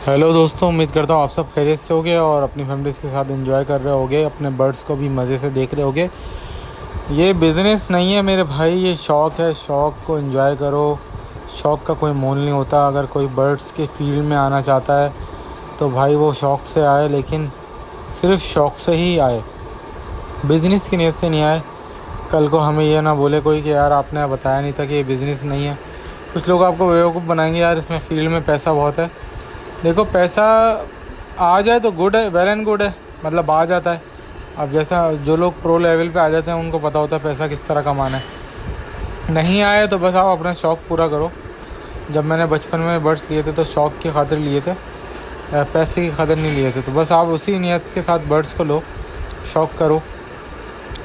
Hello दोस्तों, उम्मीद करता हूँ आप सब खैरियत से होगे और अपनी फैमिलीज़ के साथ एंजॉय कर रहे होगे, अपने बर्ड्स को भी मज़े से देख रहे होगे। ये बिज़नेस नहीं है मेरे भाई, ये शौक़ है। शौक़ को एंजॉय करो। शौक़ का कोई मोल नहीं होता। अगर कोई बर्ड्स के फील्ड में आना चाहता है तो भाई वो शौक़ से आए, लेकिन सिर्फ शौक़ से ही आए, बिज़नेस की नीयत से नहीं आए। कल को हमें ये ना बोले कोई कि यार आपने बताया नहीं था कि ये बिज़नेस नहीं है। कुछ लोग आपको बेवकूफ़ बनाएंगे, यार इसमें फील्ड में पैसा बहुत है। देखो, पैसा आ जाए तो गुड है, वेल एंड गुड है, मतलब आ जाता है। अब जैसा जो लोग प्रो लेवल पे आ जाते हैं उनको पता होता है पैसा किस तरह कमाना है। नहीं आए तो बस आप अपना शौक़ पूरा करो। जब मैंने बचपन में बर्ड्स लिए थे तो शौक़ की खातिर लिए थे, पैसे की खातिर नहीं लिए थे। तो बस आप उसी नियत के साथ बर्ड्स को लो, शौक़ करो।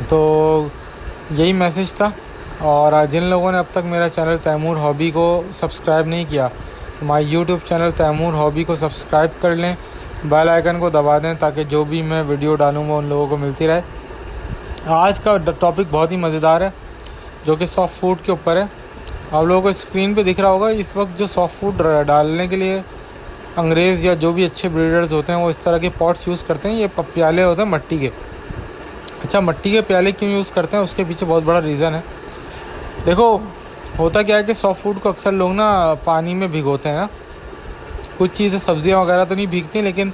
तो यही मैसेज था। और जिन लोगों ने अब तक मेरा चैनल तैमूर हॉबी को सब्सक्राइब नहीं किया, हमारे यूट्यूब चैनल तैमूर हॉबी को सब्सक्राइब कर लें, बेल आइकन को दबा दें ताकि जो भी मैं वीडियो डालूँगा उन लोगों को मिलती रहे। आज का टॉपिक बहुत ही मज़ेदार है, जो कि सॉफ्ट फूड के ऊपर है। आप लोगों को स्क्रीन पे दिख रहा होगा, इस वक्त जो सॉफ्ट फूड डालने के लिए अंग्रेज़ या जो भी अच्छे ब्रीडर्स होते हैं वो इस तरह के पॉट्स यूज़ करते हैं। ये प्याले होते हैं मट्टी के। अच्छा, मट्टी के प्याले क्यों यूज़ करते हैं, उसके पीछे बहुत बड़ा रीज़न है। देखो, होता क्या है कि सॉफ्ट फूड को अक्सर लोग ना पानी में भिगोते हैं ना। कुछ चीज़ें सब्जियां वगैरह तो नहीं भीगती, लेकिन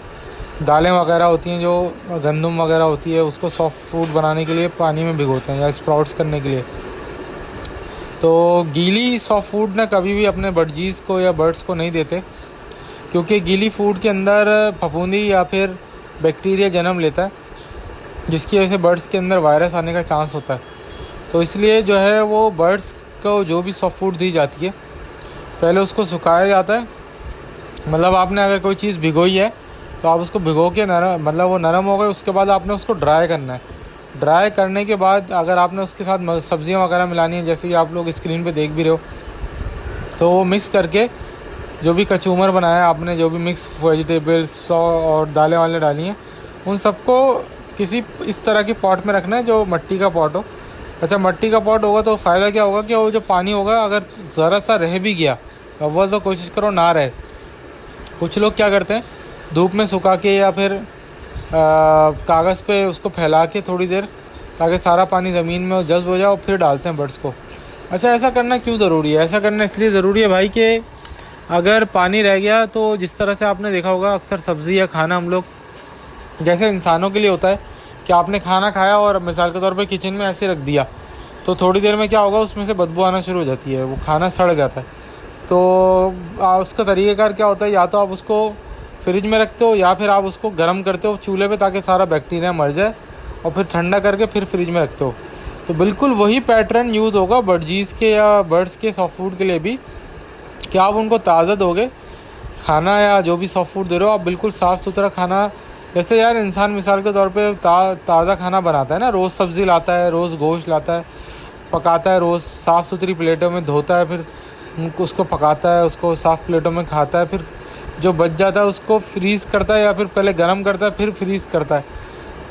दालें वगैरह होती हैं, जो गंदम वगैरह होती है, उसको सॉफ्ट फूड बनाने के लिए पानी में भिगोते हैं या स्प्राउट्स करने के लिए। तो गीली सॉफ्ट फूड ना कभी भी अपने बर्डजीज़ को या बर्ड्स को नहीं देते, क्योंकि गीली फूड के अंदर फफूंदी या फिर बैक्टीरिया जन्म लेता है, जिसकी वजह से बर्ड्स के अंदर वायरस आने का चांस होता है। तो इसलिए जो है वो बर्ड्स को जो भी सॉफ्ट फूड दी जाती है, पहले उसको सुखाया जाता है। मतलब आपने अगर कोई चीज़ भिगोई है तो आप उसको भिगो के नरम, मतलब वो नरम हो गए, उसके बाद आपने उसको ड्राई करना है। ड्राई करने के बाद अगर आपने उसके साथ सब्जियां वगैरह मिलानी है, जैसे कि आप लोग स्क्रीन पे देख भी रहे हो, तो वो मिक्स करके जो भी कचूमर बनाया है आपने, जो भी मिक्स वेजिटेबल्स और दालें वालें डाली हैं, उन सबको किसी इस तरह की पॉट में रखना है जो मट्टी का पॉट हो। अच्छा, मट्टी का पॉट होगा तो फ़ायदा क्या होगा कि वो जो पानी होगा, अगर ज़रा सा रह भी गया, अव्वल तो कोशिश करो ना रहे। कुछ लोग क्या करते हैं, धूप में सुखा के या फिर कागज़ पे उसको फैला के थोड़ी देर, ताकि सारा पानी ज़मीन में जज़्ब हो जाए, और फिर डालते हैं बर्ड्स को। अच्छा, ऐसा करना क्यों ज़रूरी है? ऐसा करना इसलिए ज़रूरी है भाई कि अगर पानी रह गया तो जिस तरह से आपने देखा होगा, अक्सर सब्ज़ी या खाना हम लोग, जैसे इंसानों के लिए होता है कि आपने खाना खाया और मिसाल के तौर पे किचन में ऐसे रख दिया, तो थोड़ी देर में क्या होगा, उसमें से बदबू आना शुरू हो जाती है, वो खाना सड़ जाता है। तो उसका तरीक़ेकार क्या होता है, या तो आप उसको फ्रिज में रखते हो या फिर आप उसको गर्म करते हो चूल्हे पे, ताकि सारा बैक्टीरिया मर जाए, और फिर ठंडा करके फिर फ्रिज में रखते हो। तो बिल्कुल वही पैटर्न यूज़ होगा बर्डजीज़ के या बर्ड्स के सॉफ्ट फूड के लिए भी, कि आप उनको ताज़ा दोगे खाना, या जो भी सॉफ्ट फूड दे रहे हो आप बिल्कुल साफ़ सुथरा खाना। जैसे यार इंसान मिसाल के तौर पे ताज़ा खाना बनाता है ना, रोज़ सब्ज़ी लाता है, रोज़ गोश्त लाता है, पकाता है, रोज़ साफ़ सुथरी प्लेटों में धोता है, फिर उसको पकाता है, उसको साफ़ प्लेटों में खाता है, फिर जो बच जाता है उसको फ्रीज़ करता है, या फिर पहले गर्म करता है फिर फ्रीज़ करता है,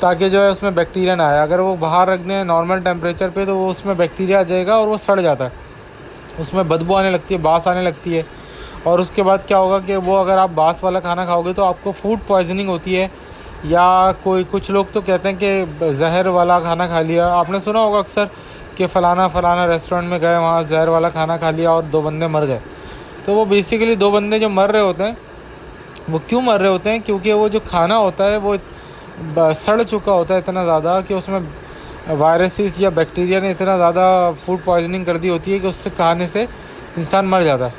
ताकि जो है उसमें बैक्टीरिया ना आए। अगर वो बाहर रख दें नॉर्मल टेम्परेचर पे तो वो उसमें बैक्टीरिया आ जाएगा और वो सड़ जाता है, उसमें बदबू आने लगती है, बास आने लगती है। और उसके बाद क्या होगा कि वो अगर आप बास वाला खाना खाओगे तो आपको फूड पॉइजनिंग होती है, या कुछ लोग तो कहते हैं कि जहर वाला खाना खा लिया। आपने सुना होगा अक्सर कि फ़लाना रेस्टोरेंट में गए, वहाँ जहर वाला खाना खा लिया और 2 बंदे मर गए। तो वो बेसिकली 2 बंदे जो मर रहे होते हैं, वो क्यों मर रहे होते हैं? क्योंकि वो जो खाना होता है वो सड़ चुका होता है इतना ज़्यादा कि उसमें वायरसेस या बैक्टीरिया ने इतना ज़्यादा फूड पॉइजनिंग कर दी होती है कि उससे खाने से इंसान मर जाता है।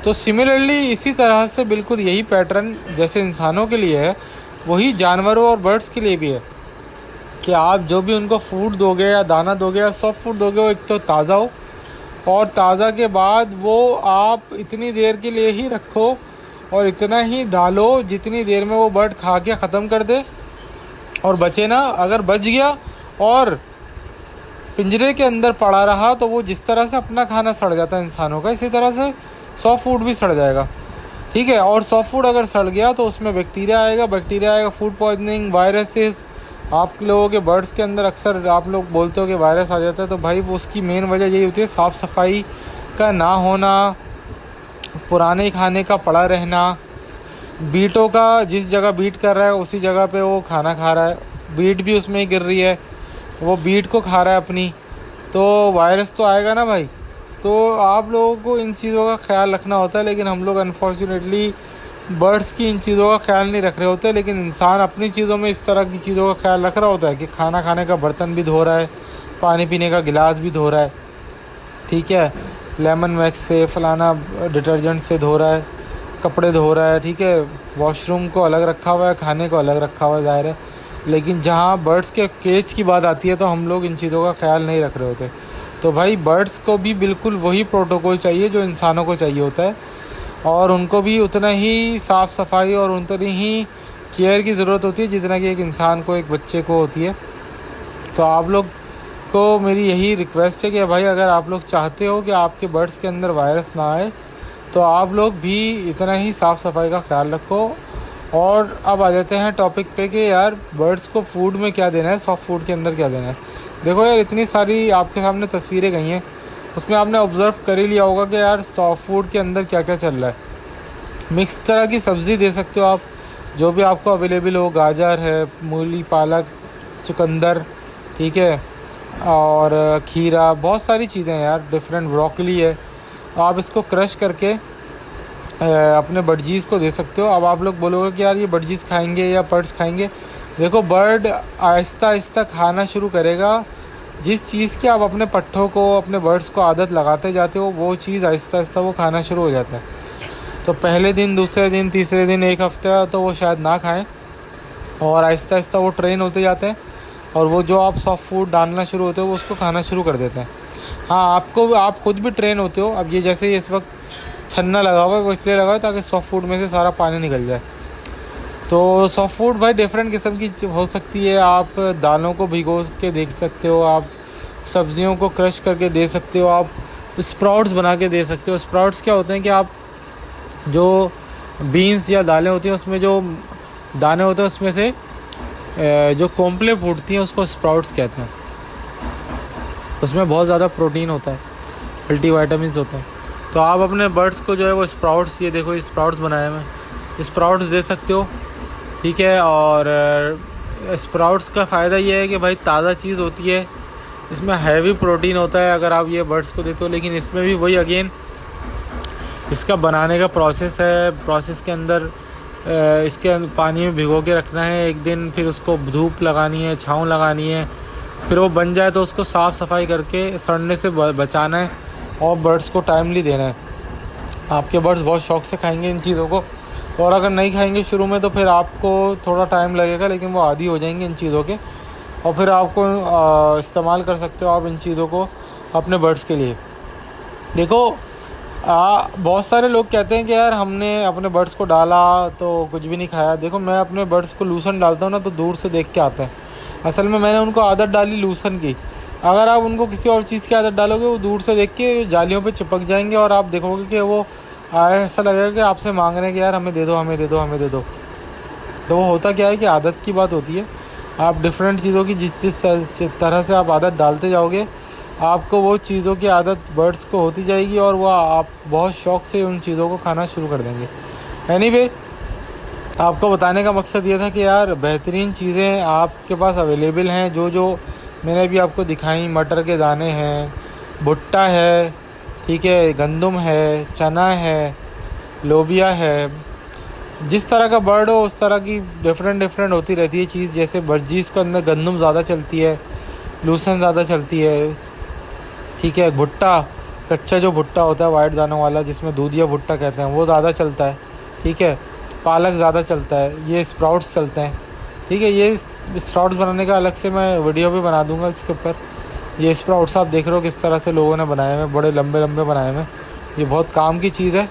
तो सिमिलरली इसी तरह से बिल्कुल यही पैटर्न जैसे इंसानों के लिए है, वही जानवरों और बर्ड्स के लिए भी है, कि आप जो भी उनको फूड दोगे या दाना दोगे या सॉफ्ट फूड दोगे, वो एक तो ताज़ा हो, और ताज़ा के बाद वो आप इतनी देर के लिए ही रखो और इतना ही डालो जितनी देर में वो बर्ड खा के ख़त्म कर दे और बचे ना। अगर बच गया और पिंजरे के अंदर पड़ा रहा तो वो जिस तरह से अपना खाना सड़ जाता है इंसानों का, इसी तरह से सॉफ्ट फूड भी सड़ जाएगा, ठीक है। और सॉफ्ट फूड अगर सड़ गया तो उसमें बैक्टीरिया आएगा, फूड पॉइजनिंग, वायरसेस। आप लोगों के बर्ड्स के अंदर अक्सर आप लोग बोलते हो कि वायरस आ जाता है, तो भाई वो उसकी मेन वजह यही होती है, साफ़ सफाई का ना होना, पुराने खाने का पड़ा रहना, बीटों का जिस जगह बीट कर रहा है उसी जगह पे वो खाना खा रहा है, बीट भी उसमें ही गिर रही है, वो बीट को खा रहा है अपनी, तो वायरस तो आएगा ना भाई। तो आप लोगों को इन चीज़ों का ख्याल रखना होता है, लेकिन हम लोग अनफॉर्चुनेटली बर्ड्स की इन चीज़ों का ख्याल नहीं रख रहे होते। लेकिन इंसान अपनी चीज़ों में इस तरह की चीज़ों का ख्याल रख रहा होता है कि खाना खाने का बर्तन भी धो रहा है, पानी पीने का गिलास भी धो रहा है, ठीक है, लेमन मैक्स से फलाना डिटर्जेंट से धो रहा है, कपड़े धो रहा है, ठीक है, वॉशरूम को अलग रखा हुआ है, खाने को अलग रखा हुआ है, ज़ाहिर है। लेकिन जहाँ बर्ड्स के केज की बात आती है तो हम लोग इन चीज़ों का ख्याल नहीं रख रहे होते। तो भाई बर्ड्स को भी बिल्कुल वही प्रोटोकॉल चाहिए जो इंसानों को चाहिए होता है, और उनको भी उतना ही साफ़ सफाई और उतनी ही केयर की ज़रूरत होती है जितना कि एक इंसान को, एक बच्चे को होती है। तो आप लोग को मेरी यही रिक्वेस्ट है कि भाई अगर आप लोग चाहते हो कि आपके बर्ड्स के अंदर वायरस ना आए तो आप लोग भी इतना ही साफ़ सफाई का ख्याल रखो। और अब आ जाते हैं टॉपिक पे कि यार बर्ड्स को फूड में क्या देना है, सॉफ्ट फूड के अंदर क्या देना है। देखो यार, इतनी सारी आपके सामने तस्वीरें गई हैं, उसमें आपने ऑब्ज़र्व कर ही लिया होगा कि यार सॉफ्ट फूड के अंदर क्या क्या चल रहा है। मिक्स तरह की सब्ज़ी दे सकते हो आप, जो भी आपको अवेलेबल हो, गाजर है, मूली, पालक, चुकंदर, ठीक है, और खीरा, बहुत सारी चीज़ें हैं यार, डिफरेंट, ब्रोकली है। आप इसको क्रश करके अपने बर्डजीज़ को दे सकते हो। अब आप लोग बोलोगे कि यार ये बर्डजीज़ खाएंगे या बर्ड्स खाएंगे। देखो, बर्ड आहिस्ता आहिस्ता खाना शुरू करेगा। जिस चीज़ की आप अपने पट्ठों को, अपने बर्ड्स को आदत लगाते जाते हो, वो चीज़ आहिस्ता आहिस्ता वो खाना शुरू हो जाता है। तो पहले दिन, दूसरे दिन, तीसरे दिन, एक हफ्ते तो वो शायद ना खाएं, और आहिस्ता आहिस्ता वो ट्रेन होते जाते हैं, और वो जो आप सॉफ्ट फूड डालना शुरू होते हो वो उसको खाना शुरू कर देते हैं। हाँ, आप खुद भी ट्रेन होते हो। अब ये जैसे इस वक्त छन्ना लगा हुआ है, वो इसलिए लगा हुआ है ताकि सॉफ्ट फूड में से सारा पानी निकल जाए। तो सॉफ्ट फूड भाई डिफरेंट किस्म की हो सकती है। आप दालों को भिगो के देख सकते हो, आप सब्जियों को क्रश करके दे सकते हो, आप स्प्राउट्स बना के दे सकते हो। स्प्राउट्स क्या होते हैं कि आप जो बीन्स या दालें होती हैं उसमें जो दाने होते हैं उसमें से जो कोंपलें फूटती हैं उसको स्प्राउट्स कहते हैं। उसमें बहुत ज़्यादा प्रोटीन होता है, मल्टीविटामिन्स होते हैं। तो आप अपने बर्ड्स को जो है वो स्प्राउट्स, ये देखो ये स्प्राउट्स बनाए मैं, स्प्राउट्स दे सकते हो, ठीक है। और स्प्राउट्स का फ़ायदा ये है कि भाई ताज़ा चीज़ होती है, इसमें हैवी प्रोटीन होता है अगर आप ये बर्ड्स को देते हो। लेकिन इसमें भी वही अगेन इसका बनाने का प्रोसेस है। प्रोसेस के अंदर इसके पानी में भिगो के रखना है एक दिन, फिर उसको धूप लगानी है, छाँव लगानी है, फिर वो बन जाए तो उसको साफ़ सफाई करके सड़ने से बचाना है, और बर्ड्स को टाइमली देना है। आपके बर्ड्स बहुत शौक़ से खाएंगे इन चीज़ों को, और अगर नहीं खाएंगे शुरू में तो फिर आपको थोड़ा टाइम लगेगा, लेकिन वो आदी हो जाएंगे इन चीज़ों के, और फिर आपको इस्तेमाल कर सकते हो आप इन चीज़ों को अपने बर्ड्स के लिए। देखो, बहुत सारे लोग कहते हैं कि यार हमने अपने बर्ड्स को डाला तो कुछ भी नहीं खाया। देखो, मैं अपने बर्ड्स को लूसन डालता हूँ ना तो दूर से देख के आता है। असल में मैंने उनको आदत डाली लूसन की। अगर आप उनको किसी और चीज़ की आदत डालोगे वो दूर से देख के जालियों पे चिपक जाएंगे, और आप देखोगे कि वो ऐसा लगेगा कि आपसे मांग रहे हैं कि यार हमें दे दो, हमें दे दो, हमें दे दो। तो वो होता क्या है कि आदत की बात होती है। आप डिफरेंट चीज़ों की जिस तरह से आप आदत डालते जाओगे, आपको वो चीज़ों की आदत बर्ड्स को होती जाएगी, और वो आप बहुत शौक़ से उन चीज़ों को खाना शुरू कर देंगे। एनीवे, आपको बताने का मकसद ये था कि यार बेहतरीन चीज़ें आपके पास अवेलेबल हैं, जो मैंने भी आपको दिखाई। मटर के दाने हैं, भुट्टा है, ठीक है, गंदम है, चना है, लोबिया है। जिस तरह का बर्ड हो उस तरह की डिफरेंट होती रहती है चीज़। जैसे बर्जीज़ के अंदर गंदम ज़्यादा चलती है, लूसन ज़्यादा चलती है, ठीक है। भुट्टा, कच्चा जो भुट्टा होता है वाइट दानों वाला, जिसमें दूधिया भुट्टा कहते हैं, वो ज़्यादा चलता है, ठीक है। पालक ज़्यादा चलता है, ये स्प्राउट्स चलते हैं, ठीक है। ये स्प्राउट्स बनाने का अलग से मैं वीडियो भी बना दूंगा इसके ऊपर। ये स्प्राउट्स आप देख रहे हो किस तरह से लोगों ने बनाए हुए, बड़े लंबे लंबे बनाए हुए। ये बहुत काम की चीज़ है।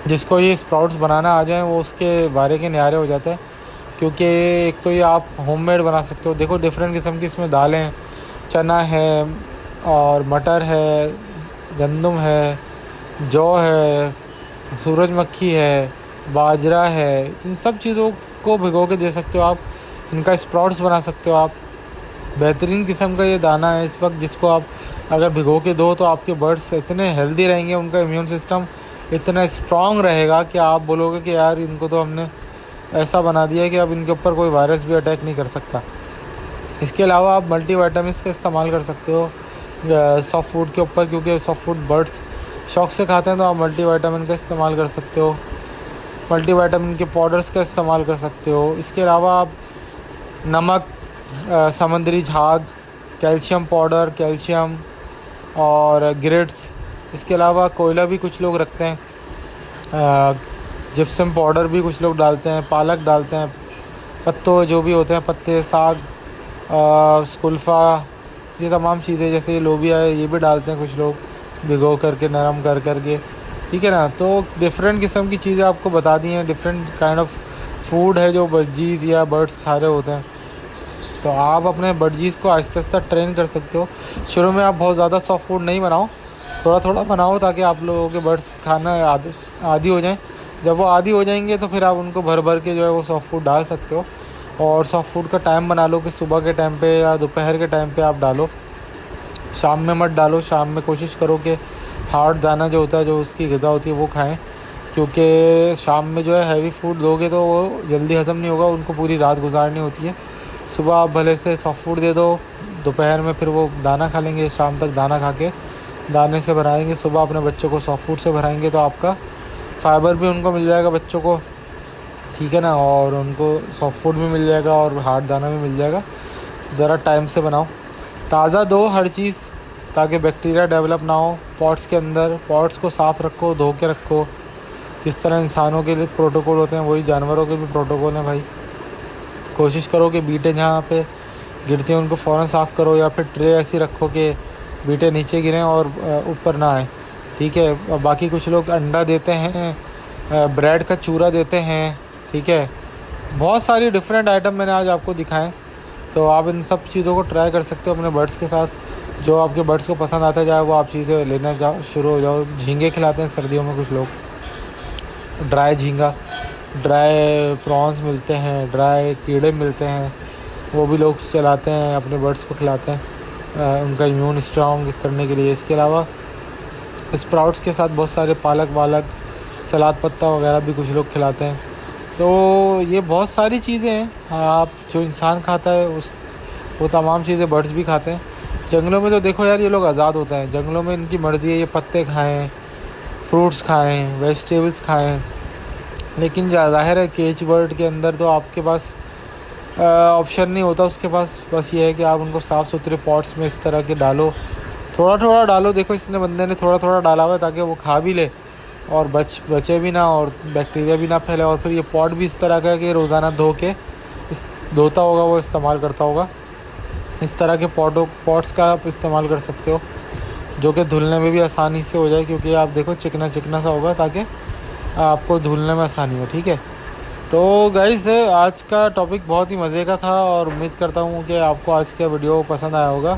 जिसको ये स्प्राउट्स बनाना आ जाए वो उसके बारे के न्यारे हो जाते हैं, क्योंकि एक तो ये आप होममेड बना सकते हो। देखो, डिफरेंट किस्म की इसमें दालें हैं, चना है, और मटर है, गंदम है, जौ है, सूरजमुखी है, बाजरा है। इन सब चीज़ों को भिगो के दे सकते हो आप। इनका स्प्राउट्स बना सकते हो आप। बेहतरीन किस्म का ये दाना है इस वक्त, जिसको आप अगर भिगो के दो तो आपके बर्ड्स इतने हेल्दी रहेंगे, उनका इम्यून सिस्टम इतना स्ट्रॉन्ग रहेगा कि आप बोलोगे कि यार इनको तो हमने ऐसा बना दिया है कि अब इनके ऊपर कोई वायरस भी अटैक नहीं कर सकता। इसके अलावा आप मल्टीविटामिन्स का इस्तेमाल कर सकते हो सॉफ्ट फूड के ऊपर, क्योंकि सॉफ्ट फूड बर्ड्स शौक से खाते हैं, तो आप मल्टीविटामिन का इस्तेमाल कर सकते हो। मल्टीविटामिन के पाउडर्स का इस्तेमाल कर सकते हो। इसके अलावा आप नमक, समुद्री झाग, कैल्शियम पाउडर, कैल्शियम और ग्रिट्स, इसके अलावा कोयला भी कुछ लोग रखते हैं, जिप्सम पाउडर भी कुछ लोग डालते हैं, पालक डालते हैं, पत्तों जो भी होते हैं पत्ते, साग, स्कुल्फा, ये तमाम चीज़ें, जैसे ये लोबिया है ये भी डालते हैं कुछ लोग भिगो करके, नरम कर करके, ठीक है ना। तो डिफरेंट किस्म की चीज़ें आपको बता दी हैं, डिफरेंट काइंड ऑफ फूड है जो बर्डजीज या बर्ड्स खा रहे होते हैं। तो आप अपने बर्डजीज को आहिस्ता आहिस्ता ट्रेन कर सकते हो। शुरू में आप बहुत ज़्यादा सॉफ्ट फूड नहीं बनाओ, थोड़ा थोड़ा बनाओ, ताकि आप लोगों के बर्ड्स खाना आदी हो जाएं। जब वो आदी हो जाएंगे तो फिर आप उनको भर भर के जो है वो सॉफ्ट फूड डाल सकते हो। और सॉफ्ट फूड का टाइम बना लो कि सुबह के टाइम पे या दोपहर के टाइम पे आप डालो, शाम में मत डालो। शाम में कोशिश करो कि हार्ड दाना जो होता है, जो उसकी ग़िज़ा होती है वो खाएं, क्योंकि शाम में जो है हैवी फूड दोगे तो वो जल्दी हज़म नहीं होगा, उनको पूरी रात गुजारनी होती है। सुबह आप भले से सॉफ्ट फूड दे दो, दोपहर में फिर वो दाना खा लेंगे, शाम तक दाना खा के दाने से भराएंगे, सुबह अपने बच्चों को सॉफ्ट फूड से भराएंगे, तो आपका फाइबर भी उनको मिल जाएगा बच्चों को, ठीक है ना, और उनको सॉफ्ट फूड भी मिल जाएगा और हार्ड दाना भी मिल जाएगा। ज़रा टाइम से बनाओ, ताज़ा दो हर चीज़, ताकि बैक्टीरिया डेवलप ना हो पॉट्स के अंदर। पॉट्स को साफ़ रखो, धो के रखो। जिस तरह इंसानों के लिए प्रोटोकॉल होते हैं वही जानवरों के भी प्रोटोकॉल हैं भाई। कोशिश करो कि बीटे जहाँ पे गिरते हैं उनको फ़ौरन साफ़ करो, या फिर ट्रे ऐसी रखो कि बीटे नीचे गिरें और ऊपर ना आए, ठीक है। बाकी कुछ लोग अंडा देते हैं, ब्रेड का चूरा देते हैं, ठीक है। बहुत सारी डिफरेंट आइटम मैंने आज आपको दिखाएं, तो आप इन सब चीज़ों को ट्राई कर सकते हो अपने बर्ड्स के साथ। जो आपके बर्ड्स को पसंद आता जाए वो आप चीज़ें लेना जाओ, शुरू हो जाओ। झींगे खिलाते हैं सर्दियों में कुछ लोग, ड्राई झींगा, ड्राई प्रॉन्स मिलते हैं, ड्राई कीड़े मिलते हैं, वो भी लोग चलाते हैं, अपने बर्ड्स को खिलाते हैं उनका इम्यून स्ट्रॉन्ग करने के लिए। इसके अलावा स्प्राउट्स के साथ बहुत सारे पालक वालक, सलाद पत्ता वगैरह भी कुछ लोग खिलाते हैं। तो ये बहुत सारी चीज़ें हैं, आप जो इंसान खाता है उस वो तमाम चीज़ें बर्ड्स भी खाते हैं। जंगलों में तो देखो यार ये लोग आज़ाद होते हैं, जंगलों में इनकी मर्ज़ी है, ये पत्ते खाएं, फ्रूट्स खाएं, वेजिटेबल्स खाएं। लेकिन ज़ाहिर है केज बर्ड के अंदर तो आपके पास ऑप्शन नहीं होता उसके पास, बस ये है कि आप उनको साफ़ सुथरे पॉट्स में इस तरह के डालो, थोड़ा थोड़ा डालो। देखो इसने बंदे ने थोड़ा थोड़ा डाला हुआ है ताकि वो खा भी ले और बचे भी ना और बैक्टीरिया भी ना फैले। और फिर ये पॉट भी इस तरह का है कि रोज़ाना धो के धोता होगा, वो इस्तेमाल करता होगा। इस तरह के पॉट्स का आप इस्तेमाल कर सकते हो, जो कि धुलने में भी आसानी से हो जाए, क्योंकि आप देखो चिकना चिकना सा होगा ताकि आपको धुलने में आसानी हो, ठीक है। तो गाइस आज का टॉपिक बहुत ही मज़े का था और उम्मीद करता हूँ कि आपको आज का वीडियो पसंद आया होगा।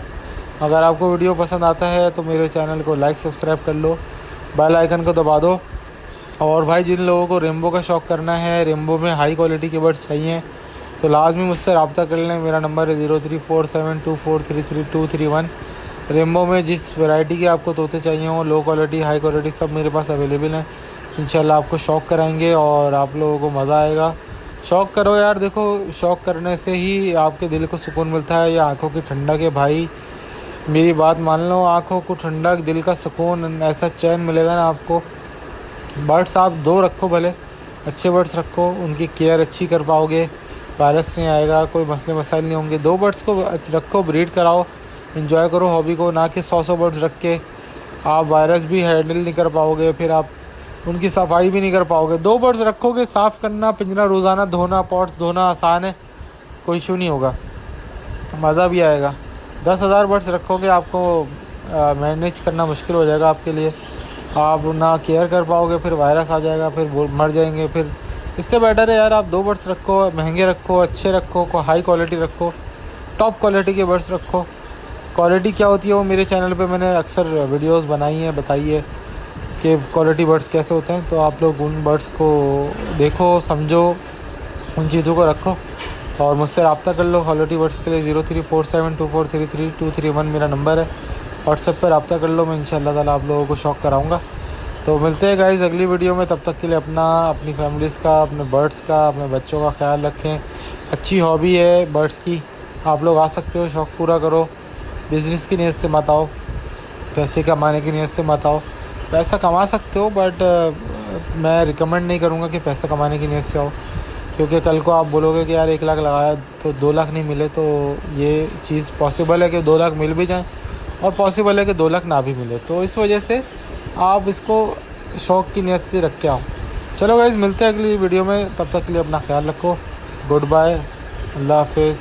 अगर आपको वीडियो पसंद आता है तो मेरे चैनल को लाइक सब्सक्राइब कर लो, बेल आइकन को दबा दो। और भाई जिन लोगों को रेम्बो का शौक़ करना है, रेम्बो में हाई क्वालिटी के बर्ड्स चाहिए, तो लाजमी मुझसे रब्ता कर लें। मेरा नंबर है 0347243231। रेम्बो में जिस वैरायटी के आपको तोते चाहिए हों, लो क्वालिटी हाई क्वालिटी सब मेरे पास अवेलेबल हैं। इंशाल्लाह आपको शौक़ कराएंगे और आप लोगों को मज़ा आएगा। शौक़ करो यार, देखो शौक़ करने से ही आपके दिल को सुकून मिलता है, या आँखों की ठंडक है भाई, मेरी बात मान लो। आँखों को ठंडक, दिल का सुकून, ऐसा चैन मिलेगा ना आपको। बर्ड्स आप दो रखो, भले अच्छे बर्ड्स रखो, उनकी केयर अच्छी कर पाओगे, वायरस नहीं आएगा, कोई मसले मसाइल नहीं होंगे। दो बर्ड्स को रखो, ब्रीड कराओ, एंजॉय करो हॉबी को, ना कि 100 बर्ड्स रख के आप वायरस भी हैंडल नहीं कर पाओगे, फिर आप उनकी सफाई भी नहीं कर पाओगे। दो बर्ड्स रखोगे, साफ़ करना, पिंजरा रोज़ाना धोना, पॉट्स धोना आसान है, कोई इशू नहीं होगा, मज़ा भी आएगा। 10,000 बर्ड्स रखोगे आपको मैनेज करना मुश्किल हो जाएगा आपके लिए, आप ना केयर कर पाओगे, फिर वायरस आ जाएगा, फिर मर जाएंगे। फिर इससे बेटर है यार आप दो बर्ड्स रखो, महंगे रखो, अच्छे रखो, हाई क्वालिटी रखो, टॉप क्वालिटी के बर्ड्स रखो। क्वालिटी क्या होती है वो मेरे चैनल पे मैंने अक्सर वीडियोस बनाई हैं, बताई है कि क्वालिटी बर्ड्स कैसे होते हैं। तो आप लोग उन बर्ड्स को देखो, समझो, उन चीज़ों को रखो और मुझसे रब्ता कर लो क्वालिटी बर्ड्स के लिए। 034724333231 मेरा नंबर है, व्हाट्सएप पर रब्ता कर लो, मैं इंशाअल्लाह ताला आप लोगों को शौक़ कराऊँगा। तो मिलते हैं गाइस अगली वीडियो में। तब तक के लिए अपनी फैमिलीज़ का, अपने बर्ड्स का, अपने बच्चों का ख्याल रखें। अच्छी हॉबी है बर्ड्स की, आप लोग आ सकते हो, शौक़ पूरा करो। बिज़नेस की नीयत से मत आओ, पैसे कमाने की नीयत से मत आओ। पैसा कमा सकते हो बट मैं रिकमेंड नहीं करूँगा कि पैसा कमाने की नीयत से आओ, क्योंकि कल को आप बोलोगे कि यार 1 लाख लगाया तो 2 लाख नहीं मिले, तो ये चीज़ पॉसिबल है कि 2 लाख मिल भी जाए और पॉसिबल है कि 2 लाख ना भी मिले। तो इस वजह से आप इसको शौक़ की नीयत से रख के आओ। चलो गाइज़, मिलते हैं अगली वीडियो में। तब तक के लिए अपना ख्याल रखो। गुड बाय, अल्लाह हाफिज़।